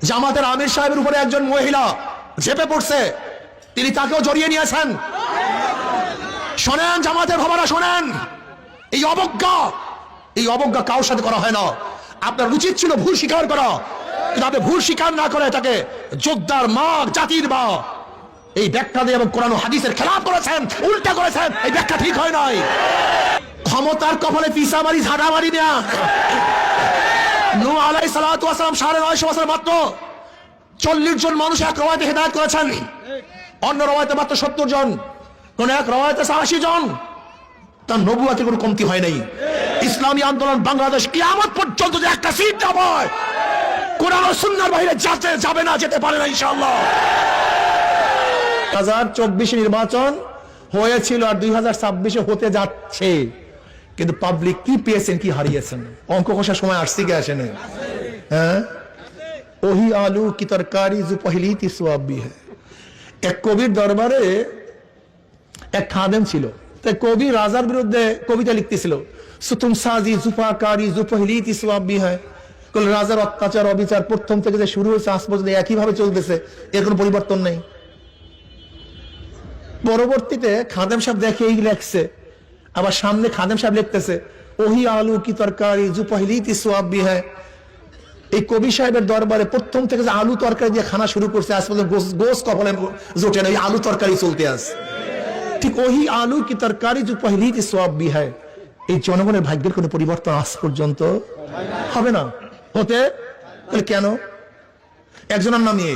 জামাতের আমির সাহেবের উপরে একজন মহিলা ঝেপে পড়ছে, তিনি তাকেও জড়িয়ে নিয়েছেন। শোনেন জামাতের ভাবারা, শোনেন, এই অবজ্ঞা কারোর সাথে করা হয় না। আপনার উচিত ছিল ভুল স্বীকার করা, কিন্তু আপনি ভুল স্বীকার না করে তাকে যোদ্ধার মা, জাতির মা এই ব্যাখ্যা দিয়ে এবং কোরআন ও হাদিসের খেলাফ করেছেন, উল্টা করেছেন। এই ব্যাখ্যা ঠিক হয় নাই। ক্ষমতার কপালে পিসা মারি, ঝাঁটা মারি না। নূহ আলাইহিস সালাতু ওয়াস সালাম 950 বছর মাত্র 40 জন মানুষ এক রওয়ায়াতে হেদায়েত করেছেন, অন্য রওয়ায়াতে মাত্র 70 জন, কোন এক রওয়ায়াতে 80 জন। তার নবুয়তের কোনো কমতি হয় নাই। ইসলামী আন্দোলন বাংলাদেশ কিয়ামত পর্যন্ত যে একটা সিট না পায়, কোরআন ও সুন্নাহর বাইরে যাবে না, যেতে পারে না ইনশাআল্লাহ। 2024 নির্বাচন হয়েছিল আর 2026 হতে যাচ্ছে, কিন্তু পাবলিক কি পেয়েছেন, কি হারিয়েছেন? অঙ্ক কষার সময় আসছে কি আসে না? হ্যাঁ, ওহি আলু কি তরকারি জু পহলি তি সওয়াব ভি হ্যায়। এক কবির দরবারে এক খাদেম ছিল, তাই কবি রাজার বিরুদ্ধে কবিতা লিখতেছিল, সুতুম সাজি জুফাকারি জু পহলি তি সওয়াব ভি হ্যায়। রাজার অত্যাচার অবিচার প্রথম থেকে যে শুরু হয়েছে আজ পর্যন্ত একইভাবে চলতেছে, এর কোনো পরিবর্তন নেই। পরবর্তীতে খাদেম সাহেব দেখে এই লেখছে, আবার সামনে খাদেম সাহেব লিখতেছে ওহি আলু কি তরকারি জু পহলি তি সওয়াব ভি হ্যায়। এই কবি সাহেবের দরবারে প্রথম থেকে যে আলু তরকারি দিয়ে খানা শুরু করছে, আজ পর্যন্ত গোস কপালে জোটে না, আলু তরকারি চলতে আছে। ঠিক ওহি আলু কি তরকারি জু পহলি তি সওয়াব ভি হ্যায়। এই জনগণের ভাগ্যের কোনো পরিবর্তন আজ পর্যন্ত হবে না। হতে কেন? একজনের নাম এ,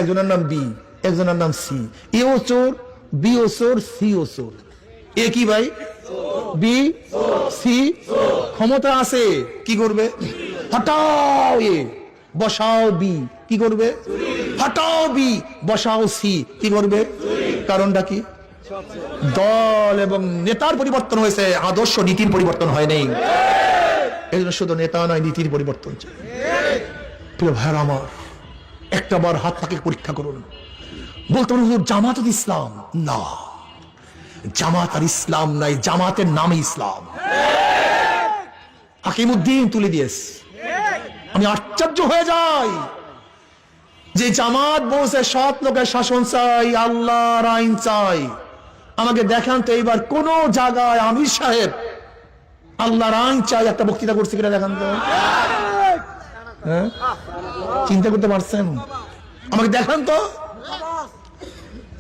একজনের নাম বি, একজনের নাম সি। এও চোর, বি ও চোর, সি ও চোর। এ কি ভাই? B, C. ক্ষমতা আছে, কি করবে? হটাও এ, বসাও বি, কি করবে? হটাও বি, বসাও সি, কি করবে? কারণটা কি? দল এবং নেতার পরিবর্তন হয়েছে, আদর্শ নীতির পরিবর্তন হয় নাই। এই জন্য শুধু নেতা নয়, নীতির পরিবর্তন চাই। প্রিয় ভাইরা আমার, একটা বার হাত পাকে পরীক্ষা করুন। বলতে পারেন হুজুর জামাত ইসলাম না, জামাত আর ইসলাম নাই, জামাতের নামে ইসলাম। হাকিমউদ্দিন তুলে দিয়েছে। আমি আশ্চর্য হয়ে যাই যে জামাত বলছে সৎ লোকের শাসন চাই, আল্লাহর আইন চাই। আমাকে দেখান তো এইবার কোন জায়গায় আমির সাহেব আল্লাহর আইন চাই একটা বক্তৃতা করছে কিনা দেখান তো। হ্যাঁ, চিন্তা করতে পারছেন? আমাকে দেখান তো।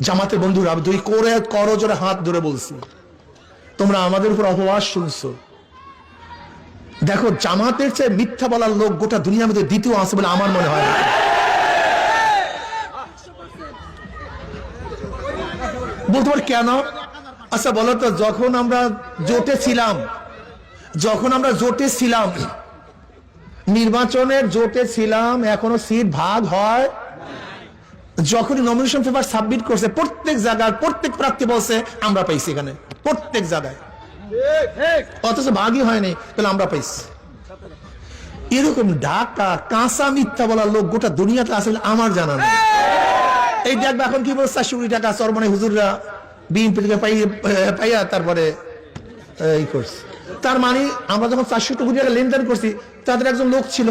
জামাতের বন্ধুরা, দুই করে করো জোরে হাত ধরে বলছি, তোমরা আমাদের উপর অপবাদ শুনছো। দেখো, জামাতের চেয়ে মিথ্যা বলার লোক গোটা দুনিয়ার মধ্যে দ্বিতীয় আছে বলে আমার মনে হয় না। বলতে পারি কেন? আচ্ছা বলো তো, যখন আমরা জোটে ছিলাম, নির্বাচনের জোটে ছিলাম, এখনো সিট ভাগ হয়। যখন নমিনেশন পেপার সাবমিট করছে, প্রত্যেক জায়গায় প্রত্যেক প্রার্থী বলছে আমরা পাইছি, এখানে প্রত্যেক জায়গায়, অথচ ভাগই হয়নি, তাহলে আমরা পাইছি। এরকম ঢাকা কাঁচা মিথ্যা বলার লোক গোটা দুনিয়াতে আসলে আমার জানা নেই। এই দেখবে এখন কি বলছে, 400 কোটি টাকা চরমনে হুজুররা বিএনপি থেকে পাইয়া তারপরে এই করছে। তার মানে আমরা যখন 400 কোটি টাকা লেনদেন করছি, তাদের একজন লোক ছিল,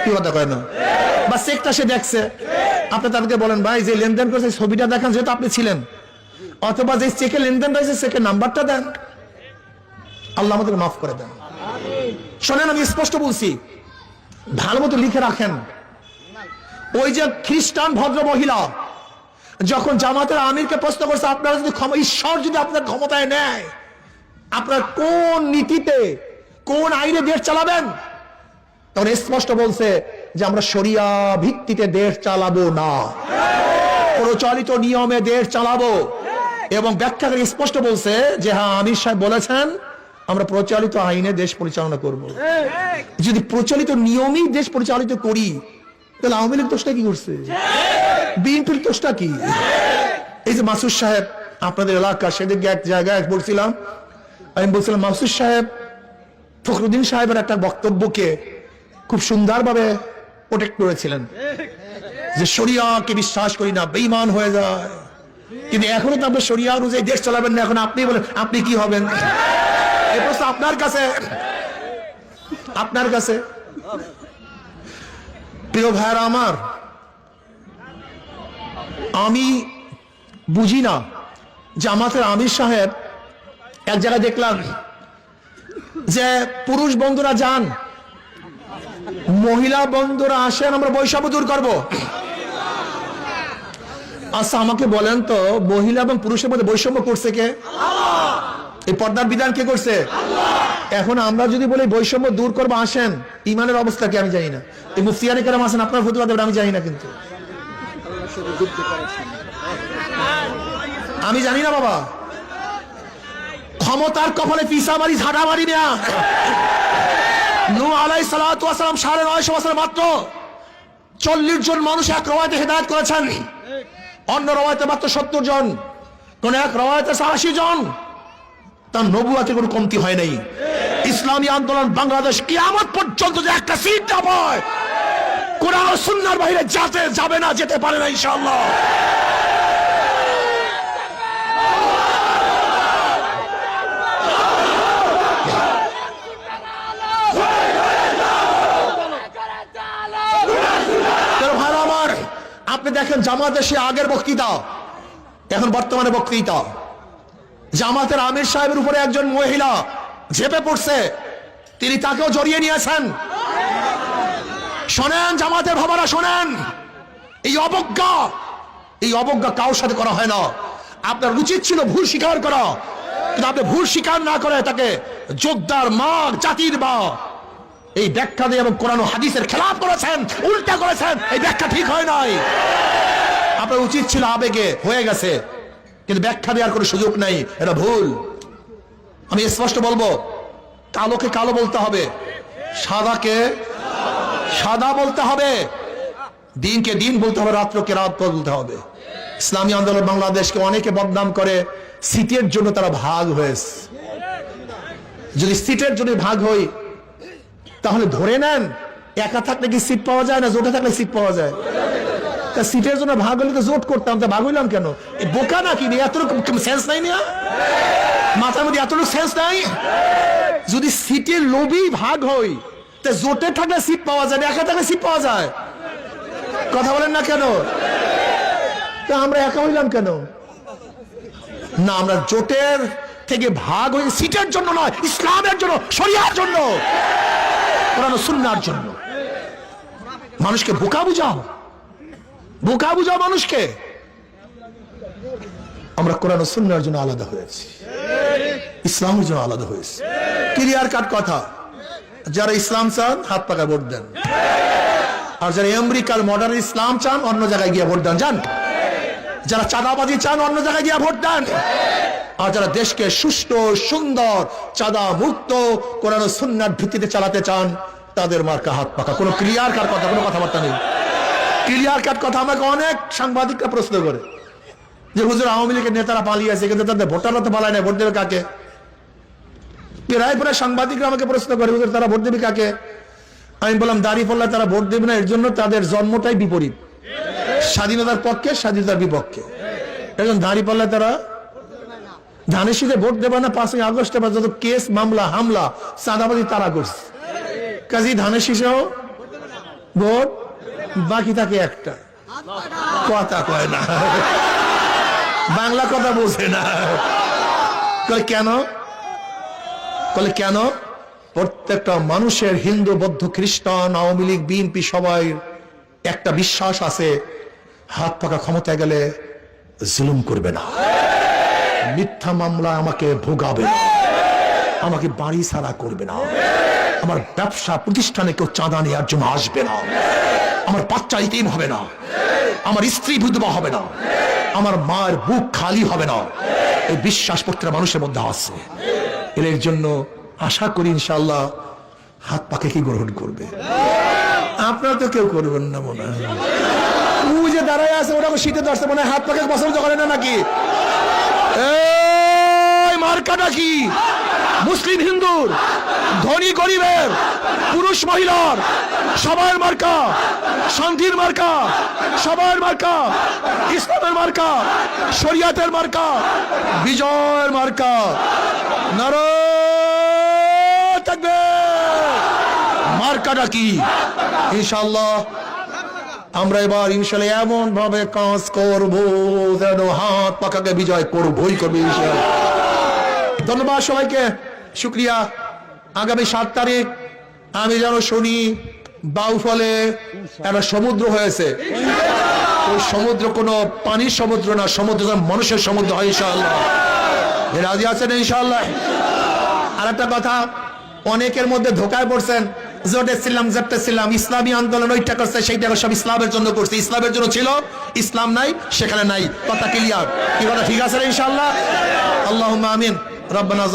কি কথা কয় না, বা চেকটা সে দেখছে। আপনি তাদেরকে বলেন ভাই যে লেনদেন করছে ছবিটা দেখান, যেহেতু আপনি ছিলেন, অথবা যে চেকে লেনদেন রয়েছে চেকের নাম্বারটা দেন, আল্লাহ আমাদের মাফ করে দেন। শোনেন, আমি স্পষ্ট বলছি, ভালো মতো লিখে রাখেন। ওই যে খ্রিস্টান ভদ্র মহিলা যখন জামাতের আমিরকে প্রশ্ন করছে, আপনারা যদি ঈশ্বর যদি আপনার ক্ষমতায় নেয়, আপনার কোন নীতিতে কোন আইনে দেশ চালাবেন, তখন স্পষ্ট বলছে যে আমরা শরিয়া ভিত্তিতে দেশ চালাবো না, প্রচলিত নিয়মে দেশ চালাবো। এবং ব্যাখ্যা করে স্পষ্ট বলছে যে হ্যাঁ, আমির সাহেব বলেছেন আমরা প্রচলিত আইনে দেশ পরিচালনা করব। যদি প্রচলিত নিয়মেই দেশ পরিচালিত করি, তাহলে আওয়ামী লীগ দোষটা কি করছে? বিএনপির দোষটা কি? এই যে মাসুদ সাহেব আপনাদের এলাকা, সেদিকে এক জায়গায় বলছিলাম, আমি বলছিলাম মাসুদ সাহেব ফখরুদ্দিন সাহেবের একটা বক্তব্যকে খুব সুন্দরভাবে প্রোটেক্ট করেছিলেন যে শরিয়াকে বিশ্বাস করি না, বেঈমান হয়ে যায়। কিন্তু এখনো তো আপনি শরিয়া অনুযায়ী দেশ চালাবেন না, এখন আপনি বলেন আপনি কি হবেন? এই প্রশ্ন আপনার কাছে। প্রিয় ভাইরা আমার, আমি বুঝি না জামাতের আমির সাহেব এক জায়গায় দেখলাম যে পুরুষ বন্ধুরা যান, মহিলা বন্ধুরা আসেন, আমরা বৈষম্য দূর করব। আচ্ছা আমাকে বলেন তো, মহিলা এবং পুরুষের মধ্যে বৈষম্য করছে কে? এই পর্দার বিধান কে করছে? এখন আমরা যদি বলি বৈষম্য দূর করবো, আসেন, ইমানের অবস্থা কি আমি জানি না। এই মুফতিয়ানি কেরাম আছেন, আপনার ফতুয়া দেবেন আমি জানি না, কিন্তু আমি জানি না বাবা। ক্ষমতার কপালে পিসা মারি, ঝাড়া মারি না। নূহ আলাইহিস সালাতু ওয়াস সালাম 950 বছর মাত্র 40 জন মানুষ এক রওয়ায়াতে হেদায়েত করেছেন, অন্য রওয়ায়াতে মাত্র 70 জন, কোন এক রওয়ায়াতে 80 জন। তার নবুয়াতে কোনো কমতি হয় নাই। ইসলামী আন্দোলন বাংলাদেশ কিয়ামত পর্যন্ত যে একটা সিট না পায়, কোরআন ও সুন্নাহর বাইরে যাবে না, যেতে পারে না ইনশাআল্লাহ। আপনি দেখেন জামাতের সে আগের বক্তৃতা, এখন বর্তমানে বক্তৃতা। জামাতের আমির সাহেবের উপরে একজন মহিলা ঝেপে পড়ছে, তিনি তাকেও জড়িয়ে নিয়েছেন। শোনেন জামাতের ভাবারা, শোনেন, এই অবজ্ঞা কারোর সাথে করা হয় না। আপনার উচিত ছিল ভুল স্বীকার করা, কিন্তু আপনি ভুল স্বীকার না করে তাকে যোদ্ধার মা, জাতির মা এই ব্যাখ্যা দিয়ে এবং কোরআন ও হাদিসের খেলাফ করেছেন, উল্টা করেছেন। এই ব্যাখ্যা ঠিক হয় নাই। আপনার উচিত ছিল আবেগে, হয়ে গেছে, কিন্তু ব্যাখ্যা দেওয়ার কোনো সুযোগ নাই, এটা ভুল। আমি স্পষ্ট বলবো, কালোকে কালো বলতে হবে, সাদাকে সাদা বলতে হবে, দিনকে দিন বলতে হবে, রাত্রকে রাত বলতে হবে। ইসলামী আন্দোলন বাংলাদেশকে অনেকে বদনাম করে সিটের জন্য তারা ভাগ হয়েছে। যদি সিটের জন্য ভাগ হই, তাহলে ধরে নেন একা থাকলে কি সিট পাওয়া যায় না, জোটে থাকলে সিট পাওয়া যায়? তা সিটের জন্য ভাগ হলে তো জোট করতাম, তা ভাগ হইলাম কেন? বোকা নাকি? এতটুকু সেন্স নাই না, মাথার মধ্যে এতটুকু সেন্স নাই? যদি সিটের লোভী ভাগ হই, তা জোটে থাকলে সিট পাওয়া যায়, একা থাকলে সিট পাওয়া যায়? কথা বলেন না কেন? তা আমরা একা হইলাম কেন? না, আমরা জোটের থেকে ভাগ হয়ে সিটের জন্য নয়, ইসলামের জন্য, শরিয়ার জন্য, কোরআন ও সুন্নাহর জন্য। মানুষকে বোকা বুঝাও মানুষকে। আমরা কোরআন ও সুন্নাহর জন্য আলাদা হয়েছি, ইসলামের জন্য আলাদা হয়েছি। ক্লিয়ার কাট কথা। যারা ইসলাম চান হাত পাকায় ভোট দেন, আর যারা আমেরিকার মডার্ন ইসলাম চান অন্য জায়গায় গিয়ে ভোট দেন, যান। যারা চাঁদাবাজি চান অন্য জায়গায় গিয়ে ভোট দেন, আর যারা দেশকে সুষ্ঠু, সুন্দর, চাঁদা মুক্ত কোরআন ও সুন্নাহর ভিত্তিতে চালাতে চান, তাদের মার্কা হাত পাকা। কোনো ক্লিয়ার কাট কথা, কোনো কথাবার্তা নেই। ক্লিয়ার কাট কথা। আমাকে অনেক সাংবাদিকরা প্রশ্ন করে যে হুজুর আওয়ামী লীগের নেতারা পালিয়ে আছে, কিন্তু তাদের ভোটাররা তো পালায় না, ভোট দেবে কাকে? প্রায় সাংবাদিকরা আমাকে প্রশ্ন করে, হুজুর তারা ভোট দেবে কাকে? আমি বললাম দাঁড়িপাল্লা তারা ভোট দেবে না, এর জন্য তাদের জন্মটাই বিপরীত, স্বাধীনতার পক্ষে, স্বাধীনতার বিপক্ষে। এখন দাঁড়িপাল্লা তারা ধানের শীতে ভোট দেবে না, 5ই আগস্টে যত কেস, মামলা, হামলা, চাঁদাবাজি তারা করছে, কাজী ধানের শীষেও ভোট বাকি থাকে একটা। কথা কয় না, বাংলা কথা বোঝে না। কেন? প্রত্যেকটা মানুষের, হিন্দু, বৌদ্ধ, খ্রিস্টান, আওয়ামী লীগ, বিএনপি, সবাই একটা বিশ্বাস আছে, হাত পাকা ক্ষমতায় গেলে জুলুম করবে না, মিথ্যা মামলা আমাকে ভোগাবে না, আমাকে বাড়ি ছাড়া করবে না, আমার ব্যবসা প্রতিষ্ঠানে কেউ চাঁদা নেওয়ার জন্য আসবে না, আমার বাচ্চা ইতিম হবে না, আমার স্ত্রী বিধবা হবে না, আমার মায়ের বুক খালি হবে না। এই বিশ্বাস প্রত্যেকটা মানুষের মধ্যে আছে। এর জন্য আশা করি ইনশাআল্লাহ হাত পাকে কি গ্রহণ করবে। আপনারা তো কেউ করবেন না মনে হয়। ও যে দাঁড়ায় আছে ওটা শীতে ধরছে মনে হয়, হাত পাকে পছন্দ করে না নাকি? এই মার্কাটা কি? মুসলিম হিন্দুর, ধনী গরিবের, পুরুষ মহিলার, সবার মার্কা, শান্তির মার্কা, সবার মার্কা, ইসলামের মার্কা, শরিয়াতের মার্কা, বিজয়ের মার্কা। নারায়ে তাকবীর। মার্কাটা কি? ইনশাআল্লাহ আমরা এবার ইনশাআল্লাহ এমন ভাবে কাজ করব যেন হাত পাকাকে বিজয় করবই করবে ইনশাআল্লাহ। ধন্যবাদ সবাইকে, শুকরিয়া। আগামী 7 তারিখ আমি যেন শুনি বাউফলে একটা সমুদ্র হয়েছে। ওই সমুদ্র কোনো পানির সমুদ্র না, সমুদ্র মানুষের সমুদ্র হয় ইনশাআল্লাহ। রাজি আছেন ইনশাআল্লাহ? আর একটা কথা, অনেকের মধ্যে ধোকায় পড়ছেন, জোটেছিলাম ইসলামী আন্দোলন ওইটা করছে সেইটা সব ইসলামের জন্য করছে, ইসলামের জন্য ছিল, ইসলাম নাই সেখানে নাই, কথা ক্লিয়ার। কি কথা ঠিক আছে ইনশাআল্লাহ? আল্লাহুম্মা আমিন। রব্বানা